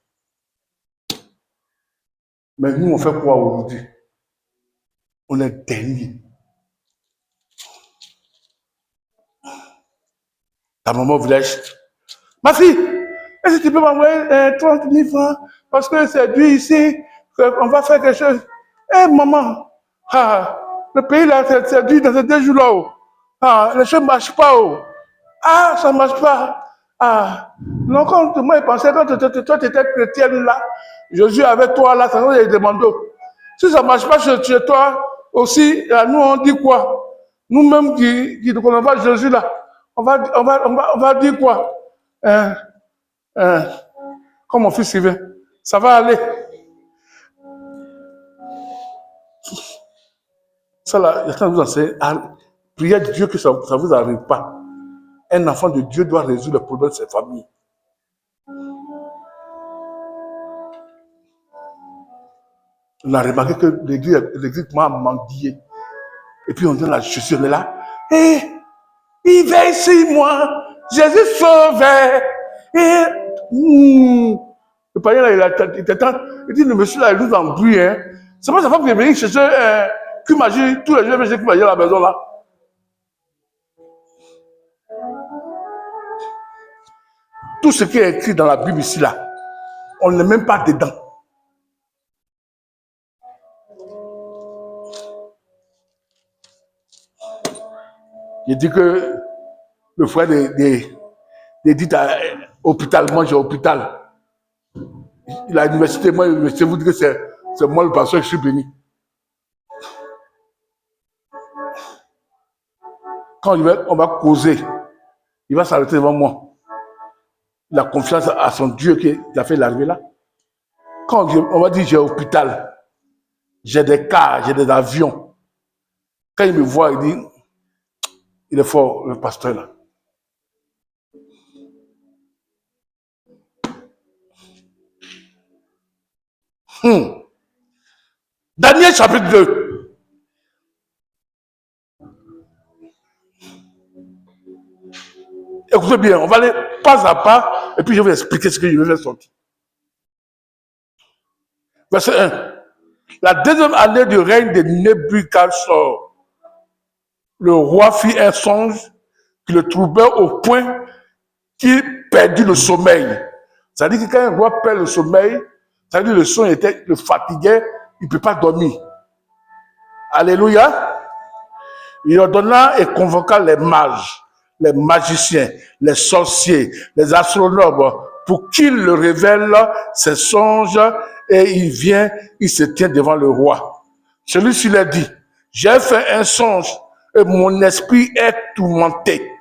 Mais nous, on fait quoi aujourd'hui? On est dernier. Ta maman au village, ma fille, Est-ce que tu peux m'envoyer 30 000 francs parce que c'est Dieu ici, on va faire quelque chose. Eh maman, le pays là, c'est Dieu dans ces 2 jours-là. Les choses ne marchent pas. Ça ne marche pas. Non, quand moi, je pensais que toi, tu étais chrétienne là, Jésus avec toi là, ça va demander. Si ça ne marche pas chez toi aussi, nous on dit quoi? Nous-mêmes qui ne connaissons pas Jésus là, on va dire quoi? Comme mon fils Sylvain, ça va aller. Ça là, il y a quand vous enseigner à prier Dieu que ça ne vous arrive pas. Un enfant de Dieu doit résoudre le problème de ses familles. On a remarqué que l'église m'a mendié. Et puis on dit là, je suis là. Et il veille sur moi. Jésus sauvait. Et le païen là, il dit, le monsieur là, il nous embrouille. Hein. C'est pas sa femme qui est venue chercher qui magie, tous les jours, qui magie à la maison là. Tout ce qui est écrit dans la Bible ici là, on n'est même pas dedans. Il dit que le frère dit à hôpital, moi j'ai hôpital. Il a l'université, moi l'université, vous dites que c'est moi le pasteur, je suis béni. Quand on va causer, il va s'arrêter devant moi. Il a confiance à son Dieu qui a fait l'arrivée là. Quand on va dire j'ai hôpital, j'ai des cars, j'ai des avions. Quand il me voit, il dit, il est fort, le pasteur là. Daniel chapitre 2. Écoutez bien, on va aller pas à pas, et puis je vais expliquer ce que je vais faire sortir. Verset 1. La 2e année du règne de Nebuchadnezzar, le roi fit un songe qui le troubla au point qu'il perdit le sommeil. C'est-à-dire que quand un roi perd le sommeil, c'est-à-dire que le son le fatiguait, il ne peut pas dormir. Alléluia. Il ordonna et convoqua les mages, les magiciens, les sorciers, les astronomes, pour qu'ils le révèlent ses songes, et il se tient devant le roi. Celui-ci lui dit, j'ai fait un songe et mon esprit est tourmenté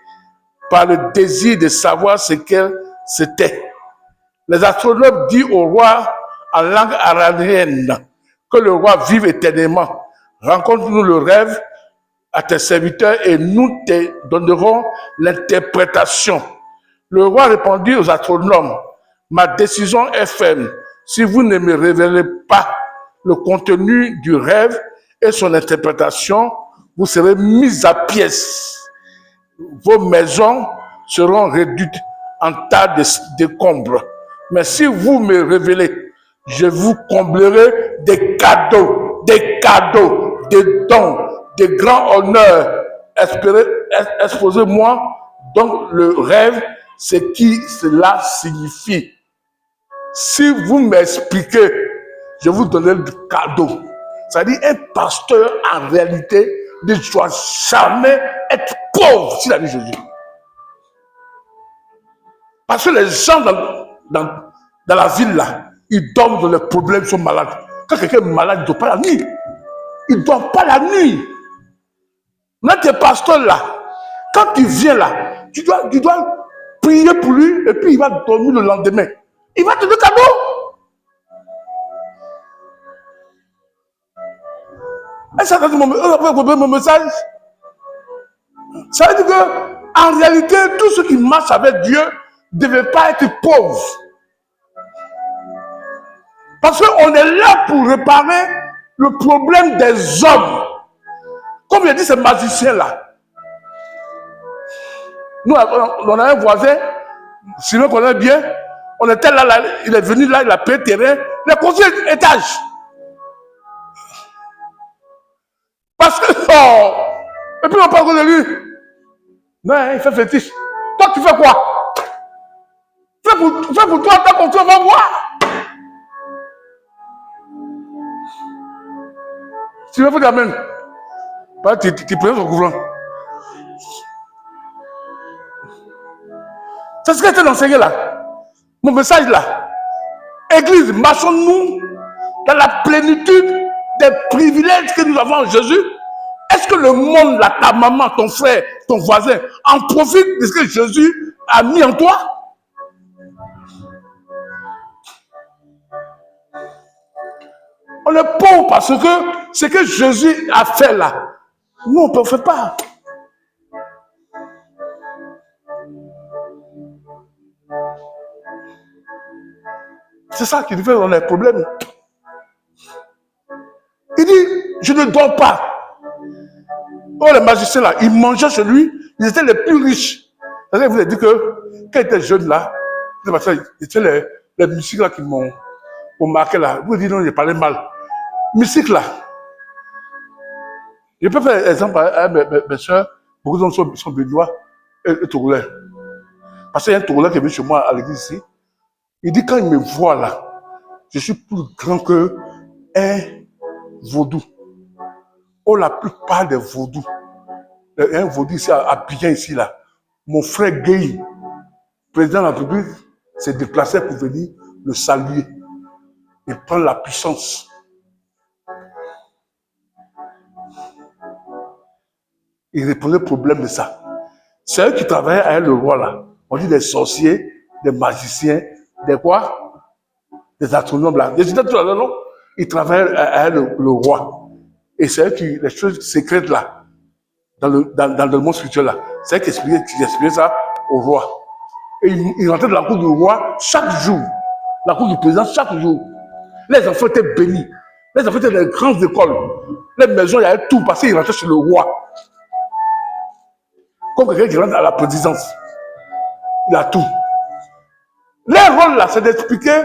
par le désir de savoir ce qu'elle c'était. Les astronomes disent au roi en langue araméenne que le roi vive éternellement. Rencontre-nous le rêve à tes serviteurs et nous te donnerons l'interprétation. Le roi répondit aux astronomes, ma décision est ferme. Si vous ne me révélez pas le contenu du rêve et son interprétation, vous serez mis à pièces. Vos maisons seront réduites en tas de décombres. Mais si vous me révélez, je vous comblerai des cadeaux, des dons, de grands honneurs. Exposez-moi donc le rêve, ce qui cela signifie. Si vous m'expliquez, je vous donnerai du cadeau. C'est-à-dire, un pasteur, en réalité, ne doit jamais être pauvre, s'il a dit Jésus. Parce que les gens dans la ville, là, ils dorment dans les problèmes, ils sont malades. Quand quelqu'un est malade, il ne dort pas la nuit. Il ne dort pas la nuit. Là, tes pasteurs là, quand tu viens là, tu dois prier pour lui et puis il va dormir le lendemain. Il va te donner cadeau. Est-ce que vous avez mon message? Ça veut dire qu'en réalité, tous ceux qui marchent avec Dieu ne devaient pas être pauvres. Parce qu'on est là pour réparer le problème des hommes. Comme il a dit ces magiciens-là. Nous, on a un voisin, si on connaît bien, on était là, il est venu là, il a payé terrain, il a construit un étage. Parce que, et puis on parle de lui. Non, il fait fétiche. Toi, tu fais quoi? Fais pour toi, tant qu'on te va voir. Tu veux faire amen. Tu prends son gouvernement. C'est ce que tu as enseigné là. Mon message là. Église, marchons-nous dans la plénitude des privilèges que nous avons en Jésus. Est-ce que le monde, là, ta maman, ton frère, ton voisin, en profite de ce que Jésus a mis en toi? On est pauvre parce que ce que Jésus a fait là, nous, on ne peut pas. C'est ça qui nous fait dans les problèmes. Il dit, je ne dors pas. Oh, les magiciens là, ils mangeaient chez lui, ils étaient les plus riches. Je vous ai dit que quand ils étaient jeunes là, c'était les musiques là qui m'ont marqué là. Vous dites non, j'ai parlé mal. Musique là. Je peux faire exemple à mes soeurs, beaucoup d'entre eux sont béninois et togolais. Parce qu'il y a un togolais qui est venu chez moi à l'église ici. Il dit quand il me voit là, je suis plus grand que un vaudou. Oh, la plupart des vaudous. Il y a un vaudou ici à Piquin ici là. Mon frère Gueye, président de la République, s'est déplacé pour venir le saluer et prendre la puissance. Il répondait au problème de ça. C'est eux qui travaillaient avec le roi là. On dit des sorciers, des magiciens, des quoi? Des astronomes là. Des astronomes, non? Ils travaillaient avec le roi. Et c'est eux qui, les choses secrètes là, dans le monde spirituel là, c'est eux qui expliquaient ça au roi. Et ils rentraient dans la cour du roi chaque jour. La cour du président chaque jour. Les enfants étaient bénis. Les enfants étaient dans les grandes écoles. Les maisons, il y avait tout parce qu'ils rentraient chez le roi. Comme quelqu'un qui rentre à la présidence. Il a tout. Leur rôle là, c'est d'expliquer,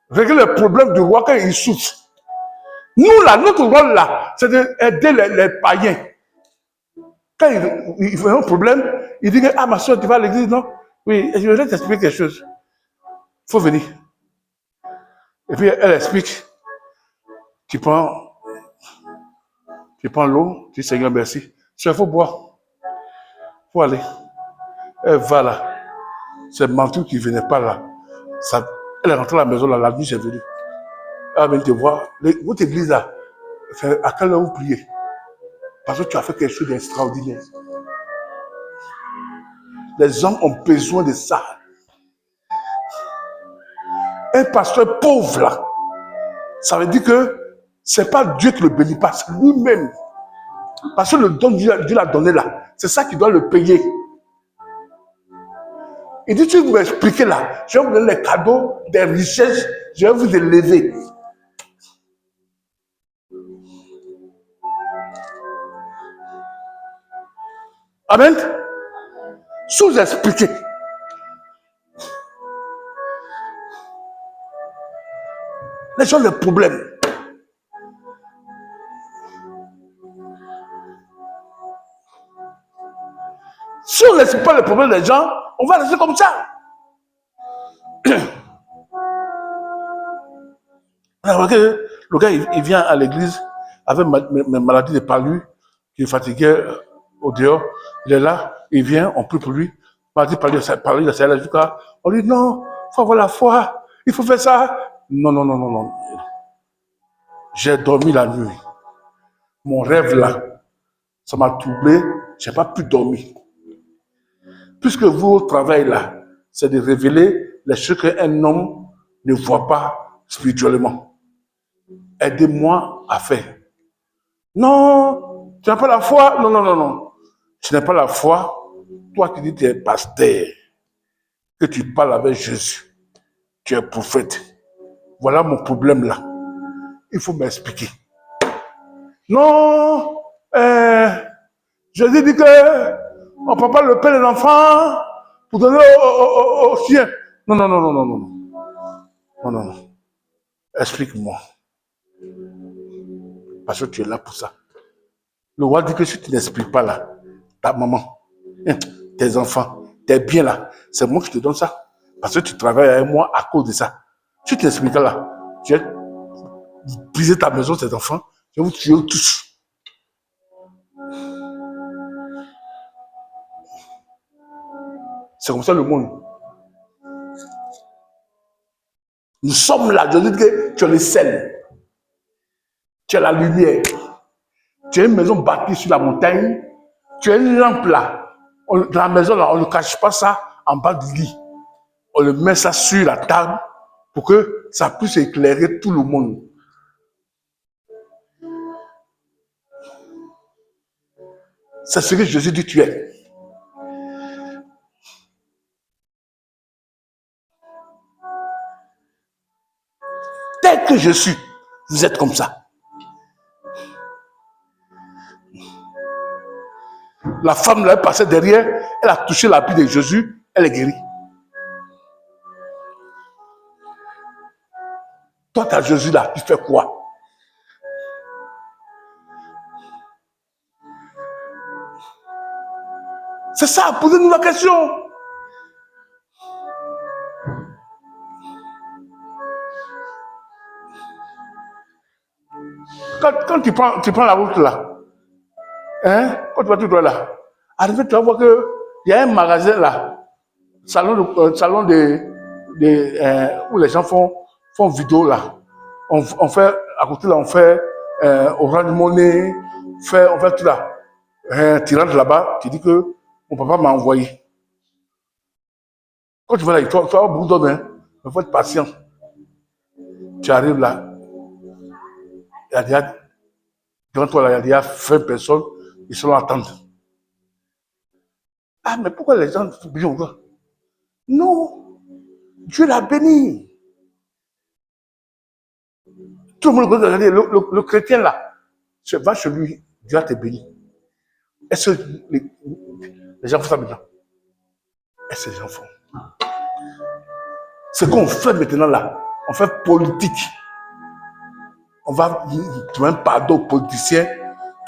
régler les problèmes du roi quand il souffre. Nous là, notre rôle là, c'est d'aider les païens. Quand il fait un problème, il dit que, ah ma soeur, tu vas à l'église, non? Oui, je vais t'expliquer quelque chose. Il faut venir. Et puis elle explique. Tu prends l'eau, tu dis Seigneur merci. Il faut boire. Il faut aller. Elle va là. C'est Mantou qui ne venait pas là. Elle est rentrée à la maison là, la nuit, c'est venu. Elle vient te voir. Votre église là, à quelle heure vous priez? Parce que tu as fait quelque chose d'extraordinaire. Les hommes ont besoin de ça. Un pasteur pauvre là, ça veut dire que c'est pas Dieu qui le bénit pas, c'est lui-même. Parce que le don Dieu l'a donné là, c'est ça qui doit le payer. Il dit, tu veux m'expliquer là, je vais vous donner les cadeaux, des richesses, je vais vous élever. Amen. Sous-expliquer. Les gens ont des problèmes. Si on ne laisse pas les problèmes des gens, on va rester comme ça. Alors, le gars, il vient à l'église avec mes maladies de palu, qui est fatigué au dehors. Il est là, il vient, on prie pour lui. Maladie de palu, il est là, on dit non, il faut avoir la foi, il faut faire ça. Non. J'ai dormi la nuit. Mon rêve là, ça m'a troublé, je n'ai pas pu dormir. Puisque votre travail là, c'est de révéler les choses qu'un homme ne voit pas spirituellement. Aidez-moi à faire. Non, tu n'as pas la foi. Non. Tu n'as pas la foi. Toi qui dis que tu es pasteur, que tu parles avec Jésus, tu es prophète. Voilà mon problème là. Il faut m'expliquer. Non, Jésus dit que on ne peut pas le payer les enfants pour donner aux chiens. Non. Explique-moi. Parce que tu es là pour ça. Le roi dit que si tu n'expliques pas là, ta maman, tes enfants, tes biens là, c'est moi qui te donne ça. Parce que tu travailles avec moi à cause de ça. Tu t'expliques là. Tu as brisé ta maison, tes enfants. Je vais vous tuer tous. C'est comme ça le monde. Nous sommes là. Je dis que tu es le sel. Tu es la lumière. Tu as une maison bâtie sur la montagne. Tu as une lampe là. Dans la maison là, on ne cache pas ça en bas du lit. On le met ça sur la table pour que ça puisse éclairer tout le monde. C'est ce que Jésus dit tu es. Tel que je suis, vous êtes comme ça. La femme là, elle passait derrière, elle a touché la pied de Jésus, elle est guérie. Toi, tu as Jésus là, tu fais quoi? C'est ça, posez-nous la question. Quand tu prends la route là, hein, quand tu vas tout droit là, arrivé, tu vas voir qu'il y a un magasin là, salon où les gens font vidéo là. On fait, à côté là, on fait Orange Money, on fait tout là. Tu rentres là-bas, tu dis que mon papa m'a envoyé. Quand tu vas là, tu vas avoir beaucoup d'hommes, hein, il faut être patient. Tu arrives là, il y a déjà, devant toi là, il y a déjà 20 personnes, ils sont là à attendre. Ah, mais pourquoi les gens sont obligés encore? Non, Dieu l'a béni. Tout le monde peut regarder, le chrétien là, va chez lui, Dieu a te béni. Est-ce que les gens font ça maintenant? Est-ce que les gens font? Ce qu'on fait maintenant là, on fait politique. On va trouver un pardon aux politiciens.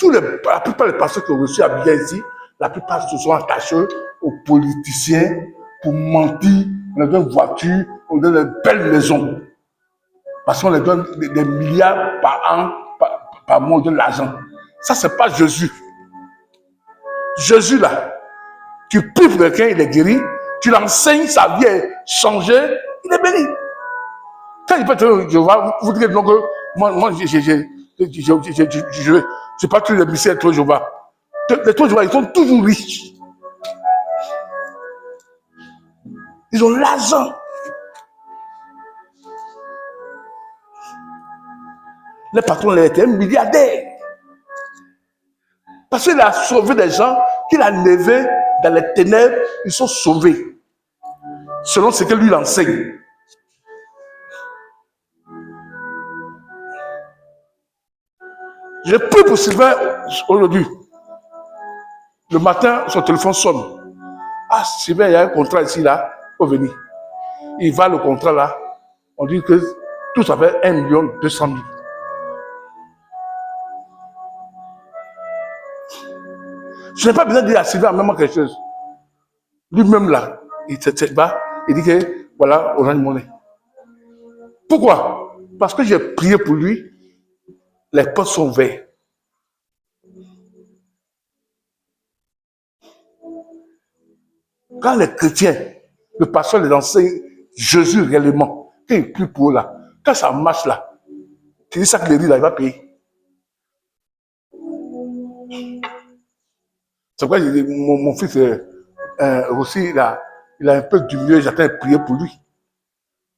La plupart des pasteurs qui ont reçu à bien ici, la plupart se sont attachés aux politiciens pour mentir. On leur donne une voiture, on leur donne une belle maison. Parce qu'on leur donne des milliards par an, par mois, on donne l'argent. Ça, ce n'est pas Jésus. Jésus, là, tu pries pour quelqu'un, il est guéri. Tu l'enseignes, sa vie est changée, il est béni. Quand il peut te dire, vous direz donc que moi, je n'ai pas tous les mystères de Jéhovah. Les Jéhovah, ils sont toujours riches. Ils ont l'argent. Le patron était un milliardaire. Parce qu'il a sauvé des gens qu'il a levés dans les ténèbres, ils sont sauvés. Selon ce que lui enseigne. Je prie pour Sylvain aujourd'hui. Le matin, son téléphone sonne. Ah, Sylvain, il y a un contrat ici, là, il faut venir. Il va le contrat là. On dit que tout ça fait 1 200 000. Je n'ai pas besoin de dire à Sylvain même quelque chose. Lui-même là, il dit que voilà, Orange Money. Pourquoi? Parce que j'ai prié pour lui, les portes sont ouvertes. Quand les chrétiens, le pasteur les enseigne Jésus réellement, quand il prie pour eux là, quand ça marche là, tu dis ça que les riz là, il va payer. C'est pourquoi mon fils aussi, il a un peu diminué, j'attends de prier pour lui.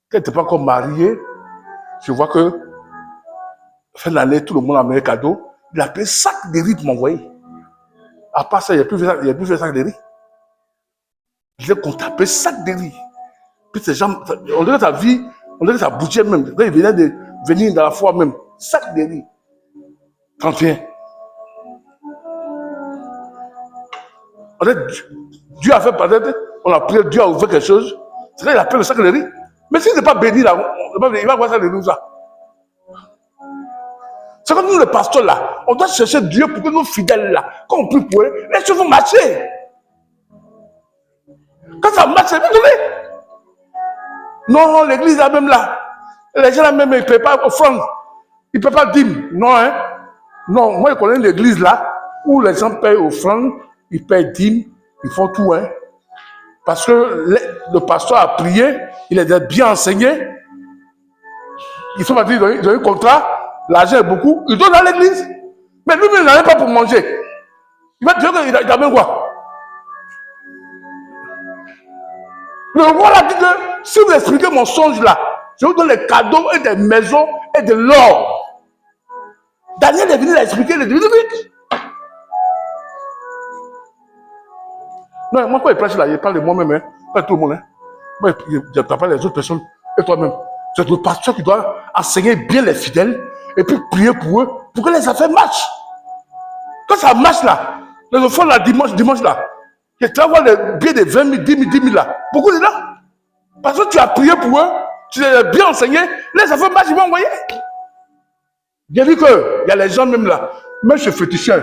Quand il n'était pas encore marié, je vois que fin d'année, tout le monde a amené un cadeau. Il a payé sac de riz pour m'envoyer. À part ça, il n'y a plus fait sac de riz. Je l'ai compté sac de riz. Puis ces gens, on dirait sa vie, on dirait sa boutique même. Quand il venait de venir dans la foi même, sac de riz. 31. Dieu a fait peut-être, on a prié, Dieu a ouvert quelque chose. C'est là qu'il appelle le sac de riz. Mais s'il n'est pas béni là, il va voir ça de nous ça. C'est comme nous, les pasteurs là, on doit chercher Dieu pour que nos fidèles là, quand on prie pour eux, les choses vont marcher. Quand ça marche, c'est bien donné. Non, l'église là même là. Les gens là même, ils ne paient pas offrande. Ils ne paient pas dîme. Non, hein. Non, moi je connais l'église là où les gens payent offrande, ils payent dîme, ils font tout, hein. Parce que le pasteur a prié, il est bien enseigné. Ils sont partis, ils ont eu un contrat, l'argent est beaucoup, ils donnent à l'église. Mais lui-même, il n'en a pas pour manger. Il va dire qu'il a même quoi? Le roi a dit que si vous expliquez mon songe là, je vous donne des cadeaux et des maisons et de l'or. Daniel est venu l'expliquer, il est venu vite. Non, moi quand il prêche là, il parle de moi-même, hein. Pas tout le monde. Hein. Moi, je ne parle pas les autres personnes et toi-même. C'est le pasteur qui doit enseigner bien les fidèles et puis prier pour eux pour que les affaires marchent. Quand ça marche là, les enfants là, dimanche là, tu vas voir les billets de 20 000, 10 000, 10 000 là. Beaucoup de là. Parce que tu as prié pour eux, tu les as bien enseignés, les affaires marchent, ils vont envoyer. J'ai vu qu'il y a les gens même là, même chez féticheur.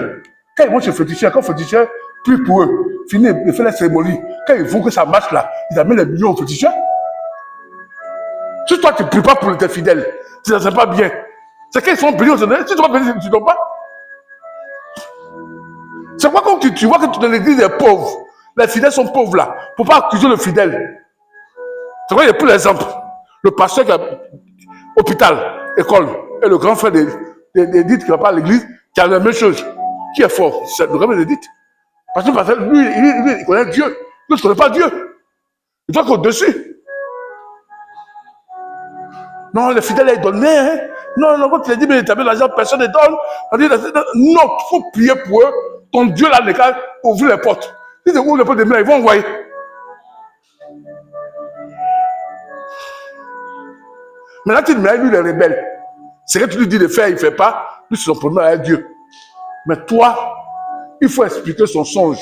Quand ils vont chez féticheur, quand féticheur prie pour eux, finit, il fait la cérémonie. Quand ils font que ça marche là, ils amènent les millions aux féticheurs. Si toi tu ne pries pas pour tes fidèles, tu ne sais pas bien. C'est qu'ils sont bénis au Seigneur. Si tu ne vas pas bénir, tu ne donnes pas. C'est quoi quand tu vois que dans l'église est pauvre, les fidèles sont pauvres là, il ne faut pas accuser le fidèle. C'est vrai, il y a plus d'exemples. Le pasteur qui a hôpital, école, et le grand frère d'Edith qui ne va pas à l'église, qui a la même chose. Qui est fort? C'est le grand frère d'Edith. Parce que lui, il connaît Dieu. Lui, il ne connaît pas Dieu. Il doit qu'au-dessus. Non, les fidèles, ils donnent rien. Hein? Non, quand tu as dit, mais tu as mis l'argent, personne ne donne. Non, il faut prier pour eux. Ton Dieu, là, les gars, ouvre les portes. Si tu ouvres les portes, ils vont envoyer. Maintenant, tu dis, lui, il est rebelle. C'est que tu lui dis de faire, il ne fait pas. Lui, c'est son problème avec Dieu. Mais toi, il faut expliquer son songe.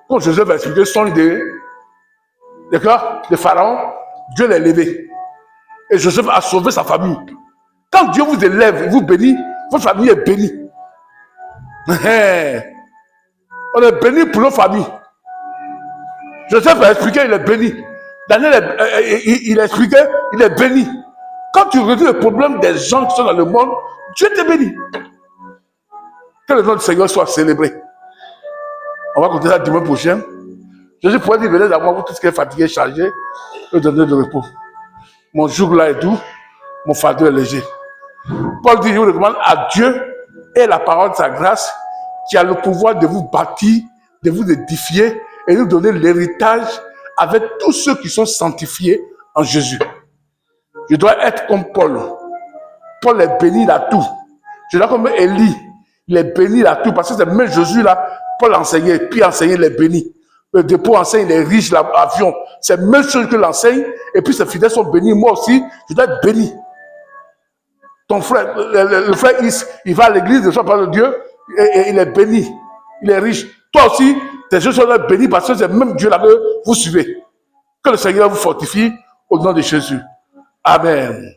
Quand Joseph va expliquer le songe de Pharaon, Dieu l'a élevé. Et Joseph a sauvé sa famille. Quand Dieu vous élève, il vous bénit, votre famille est bénie. On est béni pour nos familles. Joseph a expliqué, il est béni. Daniel, il a expliqué, il est béni. Quand tu résous le problème des gens qui sont dans le monde, Dieu te bénit. Que le nom du Seigneur soit célébré. On va continuer ça dimanche prochain. Jésus pourrait dire, venez à moi, vous tous qui êtes fatigués, chargés, et donner de repos. Mon joug là est doux, mon fardeau est léger. Paul dit, je vous recommande à Dieu et la parole de sa grâce qui a le pouvoir de vous bâtir, de vous édifier et de nous donner l'héritage avec tous ceux qui sont sanctifiés en Jésus. Je dois être comme Paul. Paul est béni, il a tout. Je dois être comme Élie. Il est béni, il a tout. Parce que c'est même Jésus là, Paul enseignait, puis enseignait, il est béni. Le dépôt enseigne, il est riche, l'avion. C'est la même chose que l'enseigne. Et puis ses fidèles sont bénis. Moi aussi, je dois être béni. Ton frère, le frère il va à l'église, il ne parle de Dieu, et il est béni. Il est riche. Toi aussi, tes choses sont bénies parce que c'est le même Dieu là que vous suivez. Que le Seigneur vous fortifie au nom de Jésus. Amen.